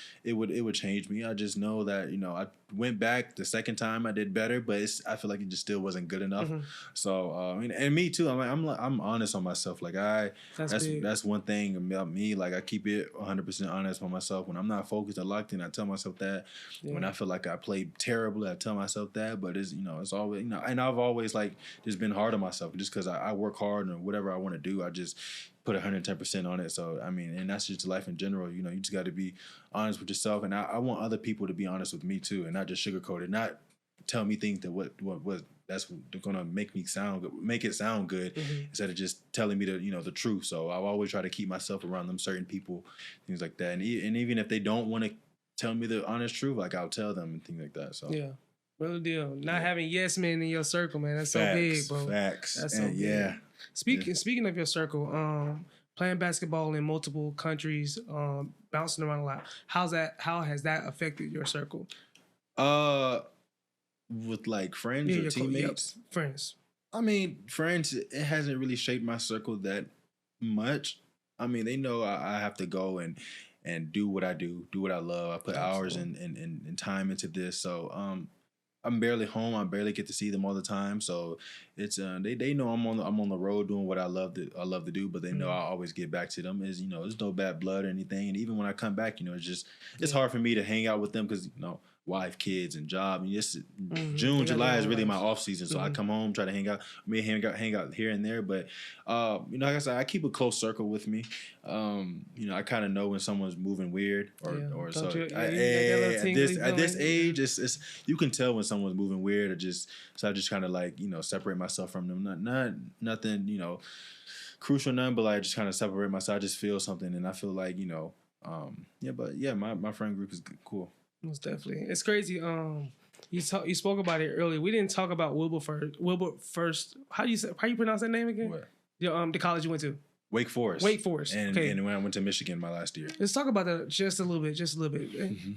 S3: change me. I just know that, you know, I went back the second time, I did better, but I feel like it just still wasn't good enough. So and me too. I'm honest on myself. Like that's one thing about me. Like I keep it 100% honest with myself. When I'm not focused or locked in, I tell myself that. When I feel like I played terribly, I tell myself that. But it's, you know, it's always, you know, and I've always like just been hard on myself, just because I work hard and whatever I want to do, I just put 110% on it. So I mean, and that's just life in general. You know, you just got to be honest with yourself, and I want other people to be honest with me too, and not just sugarcoat it, not tell me things that what that's gonna make it sound good, instead of just telling me the truth. So I always try to keep myself around them certain people, things like that, and even if they don't want to tell me the honest truth, like I'll tell them and things like that. So
S1: yeah. Real deal. Not having yes men in your circle, man. That's so big, bro.
S3: Facts.
S1: That's so big.
S3: Yeah.
S1: Speaking of your circle, playing basketball in multiple countries, bouncing around a lot. How has that affected your circle?
S3: With like friends or teammates?
S1: Friends.
S3: I mean, friends, it hasn't really shaped my circle that much. I mean, they know I have to go and do what I do what I love. I put hours and time into this. So I'm barely home. I barely get to see them all the time. So it's they know I'm on the road doing what I love to do. But they know I always get back to them. Is, you know, there's no bad blood or anything. And even when I come back, you know, it's hard for me to hang out with them because, you know, wife, kids, and job. And June, July is really my off season. So I come home, try to hang out here and there. But you know, like I said, I keep a close circle with me. You know, I kind of know when someone's moving weird or so. At this age, it's you can tell when someone's moving weird, so I just kind of like, you know, separate myself from them. Not nothing, you know, crucial, none, but like just kind of separate myself. I just feel something, and I feel like, you know, my friend group is cool.
S1: Most definitely. It's crazy. You spoke about it earlier. We didn't talk about Wilberforce. How you pronounce that name again?
S3: What?
S1: The college you went to.
S3: Wake Forest.
S1: And
S3: when I went to Michigan my last year.
S1: Let's talk about that just a little bit.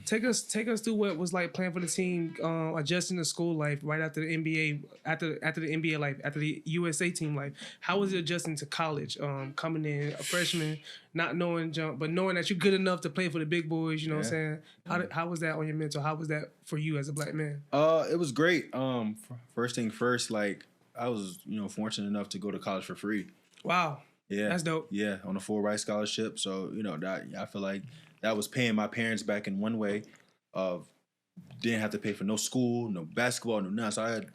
S1: Take us through what it was like playing for the team, adjusting to school life right after the NBA, after the NBA life, after the USA team life. How was it adjusting to college? Coming in a freshman, not knowing but knowing that you're good enough to play for the big boys. You know what I'm saying? How was that on your mental? How was that for you as a black man?
S3: It was great. First thing first, like I was, you know, fortunate enough to go to college for free.
S1: Wow.
S3: Yeah,
S1: that's dope.
S3: Yeah, on a full ride scholarship. So, you know, that I feel like that was paying my parents back in one way. Of didn't have to pay for no school, no basketball, no nothing. So I had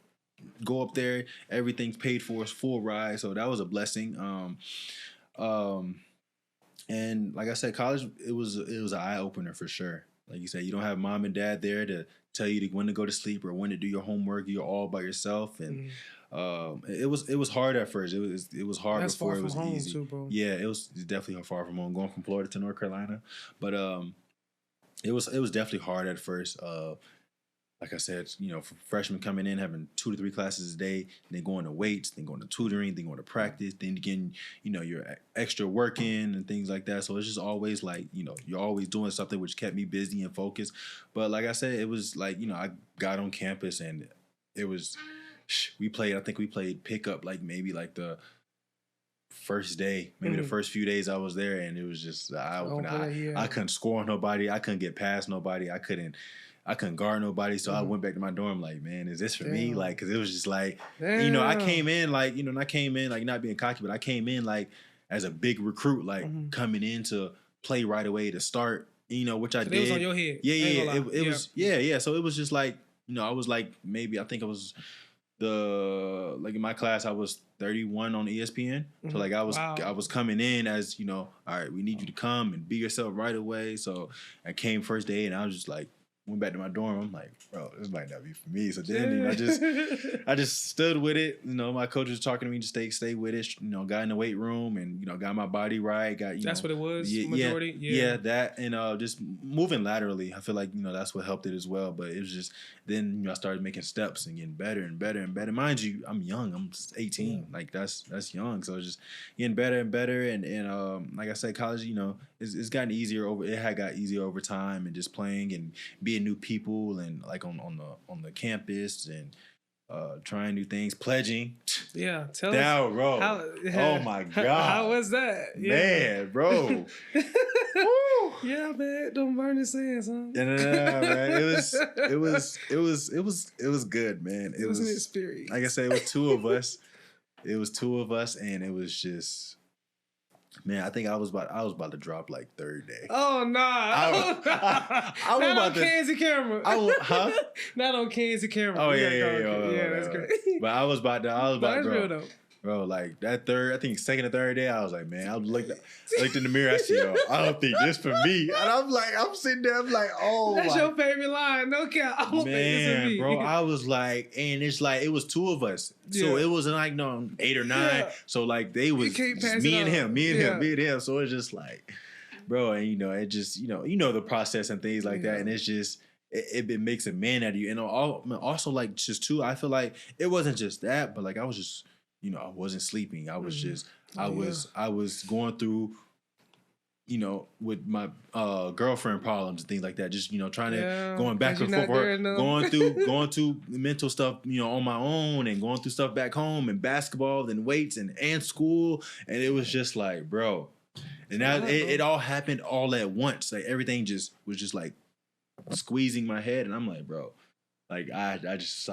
S3: go up there, everything's paid for, it's full ride. So that was a blessing. And like I said, college it was an eye opener for sure. Like you said, you don't have mom and dad there to tell you when to go to sleep or when to do your homework. You're all by yourself, and it was hard at first. It was hard. That's before it was easy. Too, bro. Yeah, it was definitely far from home. Going from Florida to North Carolina, but it was definitely hard at first. Like I said, you know, for freshmen coming in, having 2 to 3 classes a day, then going to weights, then going to tutoring, then going to practice, then getting, you know, your extra work in and things like that. So it's just always like, you know, you're always doing something, which kept me busy and focused. But like I said, it was like, you know, I got on campus and it was, I think we played pickup like maybe like the first day, maybe the first few days I was there, and it was just I couldn't score on nobody, I couldn't get past nobody, I couldn't guard nobody. So I went back to my dorm like, man, is this for me? Like, because it was just like, you know, I came in like, you know, and I came in like not being cocky, but I came in like as a big recruit, like coming in to play right away to start, you know, which I did. It was on your head. Yeah. It was, yeah. So it was just like, you know, I was like, maybe I think I was like in my class, I was 31 on ESPN. So like I was coming in as, you know, all right, we need you to come and be yourself right away. So I came first day and I was just like, went back to my dorm. I'm like, bro, this might not be for me. So then I just stood with it. My coach was talking to me to stay with it. Got in the weight room and got my body right.
S1: That's what it was. Majority.
S3: Yeah, that and just moving laterally. I feel like that's what helped it as well. But it was just then I started making steps and getting better and better and better. Mind you, I'm young. I'm just 18. Yeah. Like that's young. So it's just getting better and better. And like I said, college, it's gotten easier it had got easier over time and just playing and being new people and like on the campus and trying new things, pledging.
S1: Yeah, tell
S3: us. Bro. Oh my God.
S1: How was that?
S3: Yeah. Man, bro.
S1: Yeah, man. Don't burn the sands, huh?
S3: No, man. It was good, man.
S1: It was an experience.
S3: Like I said, it was two of us. And it was just. Man, I think I was about to drop like third day.
S1: Oh nah! I was not on Kansas camera.
S3: Huh?
S1: Not on Kansas camera.
S3: Oh yeah,
S1: that's great.
S3: But I was about to.
S1: That's real though.
S3: Bro, like that I think second or third day, I was like, man, I looked in the mirror, I said, yo, I don't think this for me. And I'm sitting there, I'm like, oh,
S1: that's your favorite line, no cap. I don't think this for me.
S3: Bro, I was like, and it's like it was two of us, so it wasn't like 8 or 9. Yeah. So like they was me and him. So it's just like, bro, and it just the process and things like that, and it's just. It makes a man out of you, and also like just too. I feel like it wasn't just that, but like I was just. I wasn't sleeping. I was just, I was going through, with my girlfriend problems and things like that. Just, trying to, going back and forth, going through mental stuff, on my own and going through stuff back home and basketball and weights and school. And it was just like, bro. And it all happened all at once. Like everything was just like squeezing my head. And I'm like, bro, like I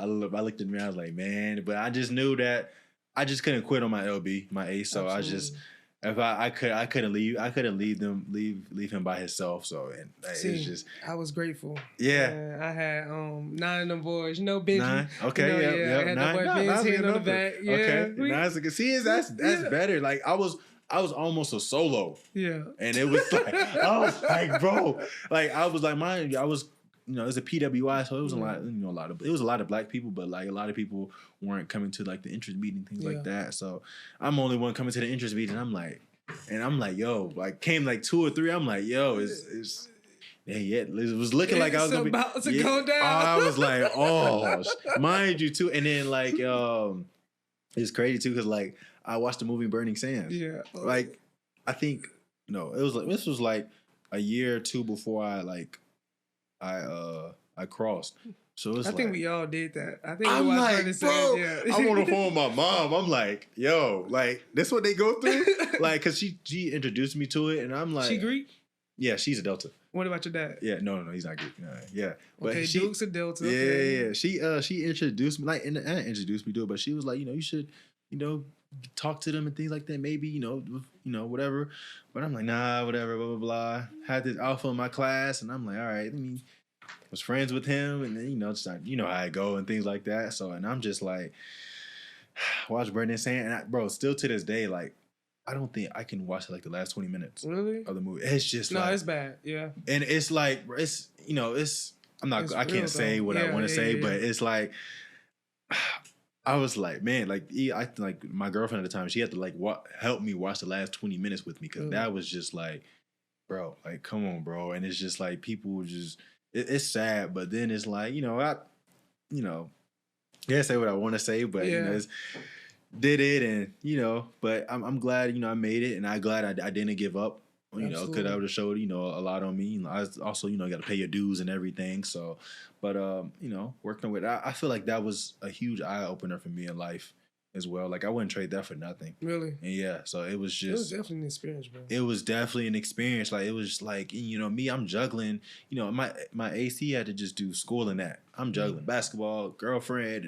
S3: looked at me, I was like, man, but I just knew that I just couldn't quit on my LB, my ace. So absolutely. I just, if I couldn't leave him by himself. So and it's just,
S1: I was grateful.
S3: Yeah,
S1: I had 9 of them boys. Benji.
S3: 9. Okay, yeah.
S1: I had 9. The boy Ben's hitting on the back. Yeah,
S3: okay. 9. See, that's better. Like I was almost a solo.
S1: Yeah,
S3: and it was like I was like, bro, like I was like, mind you, I was. It's a PWI, so it was a lot of black people, but like a lot of people weren't coming to like the interest meeting, things like that. So I'm the only one coming to the interest meeting. I'm like, yo, like came like 2 or 3. I'm like, yo, it was looking like I was gonna be
S1: about to go down.
S3: I was like, oh, mind you too. And then like, it's crazy too because like I watched the movie Burning Sands.
S1: Yeah,
S3: like I think this was like a year or 2 before I crossed. So it's
S1: I think we all did that. I think
S3: I'm like, bro,
S1: yeah.
S3: I'm on the phone with my mom. I'm like, yo, like this what they go through? Like, cause she introduced me to it, and I'm like,
S1: she Greek?
S3: Yeah, she's a Delta.
S1: What about your dad?
S3: Yeah, no, he's not Greek. Yeah, but
S1: okay, Duke's a Delta.
S3: Yeah, yeah. She introduced me, like, and introduced me to it, but she was like, you should, talk to them and things like that. Maybe, whatever. But I'm like, nah, whatever, blah, blah, blah. Had this alpha in my class, and I'm like, all right, was friends with him, and then, just like, how I go and things like that. So, and I'm just like, watch Burning Sand, and bro, still to this day, like, I don't think I can watch like the last 20 minutes
S1: really
S3: of the movie. It's just
S1: it's bad, yeah.
S3: And it's like, I can't say what I want to say, but it's like, I was like, man, like like my girlfriend at the time, she had to like help me watch the last 20 minutes with me because that was just like, bro, like come on, bro, and it's just like people just, it's sad, but then it's like, I can't say what I want to say, but it's, did it, and but I'm glad I made it, and I'm glad I didn't give up. Because I would have showed a lot on me. I was also got to pay your dues and everything. So, but working with I feel like that was a huge eye opener for me in life as well. Like I wouldn't trade that for nothing.
S1: Really?
S3: And yeah. So it was just.
S1: It was definitely an experience, bro.
S3: It was definitely an experience. Like it was like me. I'm juggling. My AC had to just do school and that. I'm juggling basketball, girlfriend,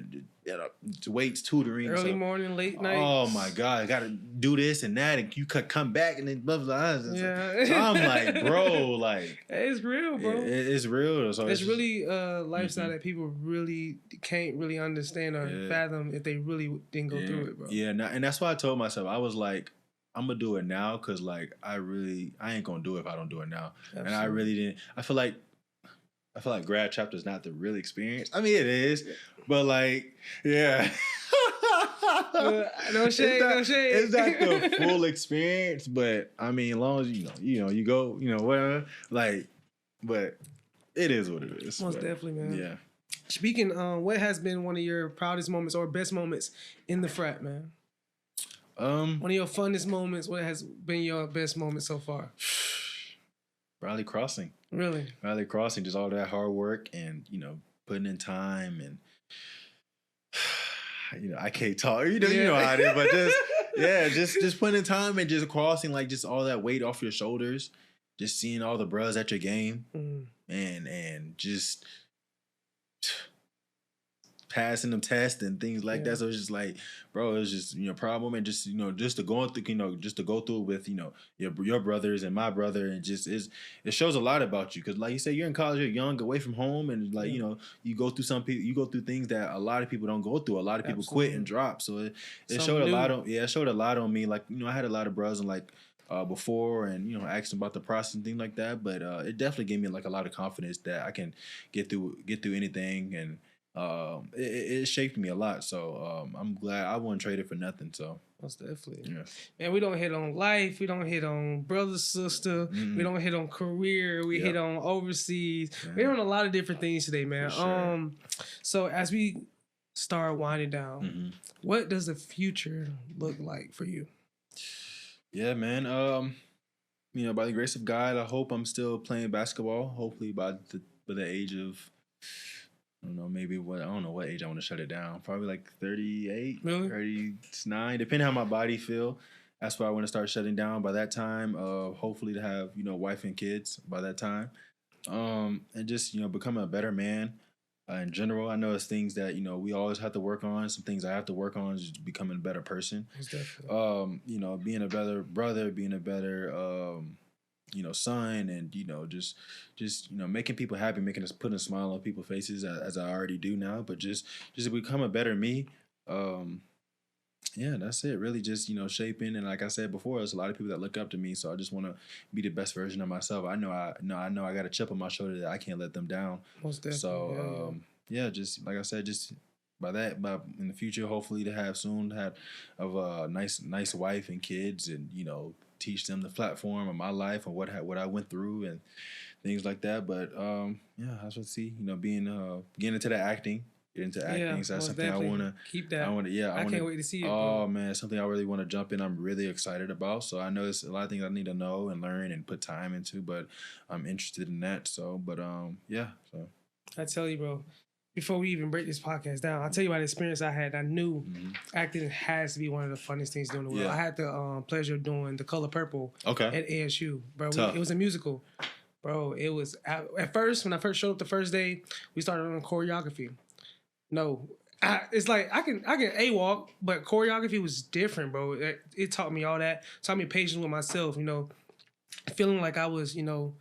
S3: and weights, tutoring,
S1: early morning, late night.
S3: Oh my God, I gotta do this and that, and you could come back and then blah blah blah.
S1: Yeah.
S3: So I'm like, bro, like
S1: it's real, bro.
S3: It's real. So
S1: it's really a lifestyle that people really can't really understand or fathom if they really didn't go through it, bro.
S3: Yeah, and that's why I told myself, I was like, I'm gonna do it now because like I ain't gonna do it if I don't do it now. Absolutely. And I really didn't. I feel like I feel like grad chapter is not the real experience. I mean, it is, but like, yeah.
S1: No shade, no shade.
S3: It's not the full experience, but I mean, as long as you go, whatever. Like, but it is what it is.
S1: Most definitely, man.
S3: Yeah.
S1: Speaking, what has been one of your proudest moments or best moments in the frat, man? One of your funnest moments. What has been your best moment so far?
S3: Raleigh Crossing.
S1: Really?
S3: Raleigh Crossing, just all that hard work and putting in time and I can't talk. You know how it is, but just putting in time and just crossing, like just all that weight off your shoulders, just seeing all the bros at your game, and just passing them tests and things like that. So it's just like, bro, it was just problem and just just to go through just to go through with your brothers and my brother, and just it shows a lot about you, because like you said, you're in college, you're young, away from home, and like you go through things that a lot of people don't go through. A lot of people quit and drop. So it showed a lot on it showed a lot on me. Like I had a lot of brothers and like before, and asked about the process and things like that. But it definitely gave me like a lot of confidence that I can get through anything, and it shaped me a lot. So I'm glad I wouldn't trade it for nothing. So
S1: most definitely. Yeah. Man, we don't hit on life. We don't hit on brother, sister. We don't hit on career. We hit on overseas. We hit on a lot of different things today, man. Sure. So as we start winding down, what does the future look like for you?
S3: Yeah, man. By the grace of God, I hope I'm still playing basketball. Hopefully by the age of, I don't know what age I want to shut it down. Probably like 38, really? 39, depending how my body feel. That's why I want to start shutting down by that time. Hopefully to have, wife and kids by that time. And just, become a better man. In general, I know it's things that, we always have to work on. Some things I have to work on is just becoming a better person. Being a better brother, being a better son, and just making people happy, putting a smile on people's faces, as I already do now, but just to become a better me. That's it. Really just shaping, and like I said before, there's a lot of people that look up to me, so I just want to be the best version of myself. I know I got a chip on my shoulder that I can't let them down. Most definitely. So just like I said, just by in the future, hopefully to have a nice wife and kids, and teach them the platform of my life and what I went through and things like that. But I just see being getting into the acting. Get into acting. So that's something I want to
S1: keep that.
S3: I
S1: can't wait to see it.
S3: Oh man, something I really want to jump in. I'm really excited about. So I know there's a lot of things I need to know and learn and put time into, but I'm interested in that. So, but So
S1: I tell you, bro, before we even break this podcast down, I'll tell you about the experience I had. I knew acting has to be one of the funnest things to do in the world. I had the pleasure of doing The Color Purple at ASU, bro. It was a musical, bro. It was at first, when I first showed up the first day, we started on choreography. No, it's like I can A-walk, but choreography was different, bro. It taught me all that. Taught me patience with myself. Feeling like I was, feel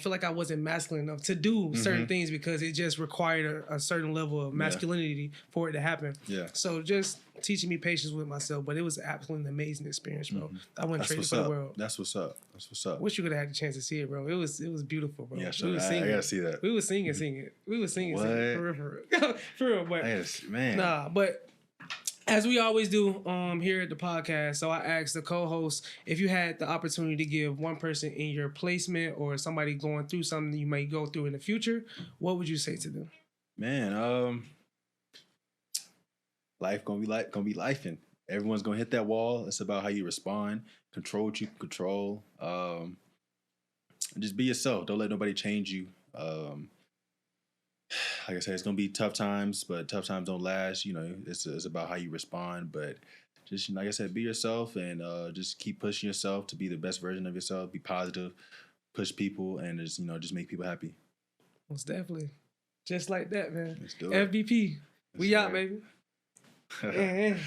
S1: like I wasn't masculine enough to do certain things, because it just required a certain level of masculinity for it to happen. Yeah. So just teaching me patience with myself, but it was absolutely an amazing experience, bro. I wouldn't trade it for the world.
S3: That's what's up.
S1: Wish you could have had the chance to see it, bro. It was beautiful, bro.
S3: Yeah, sure. I gotta see that.
S1: We was singing. We was singing for real. For real, but man. Nah, but as we always do here at the podcast, so I asked the co-host, if you had the opportunity to give one person in your placement or somebody going through something you may go through in the future, what would you say to them?
S3: Man, life gonna be life, and everyone's gonna hit that wall. It's about how you respond, control what you can control. Just be yourself. Don't let nobody change you. Like I said, it's gonna be tough times, but tough times don't last. It's about how you respond. But just like I said, be yourself, and just keep pushing yourself to be the best version of yourself. Be positive, push people, and just make people happy.
S1: Most definitely, just like that, man.
S3: Let's do it.
S1: FBP, we out, baby. Yeah.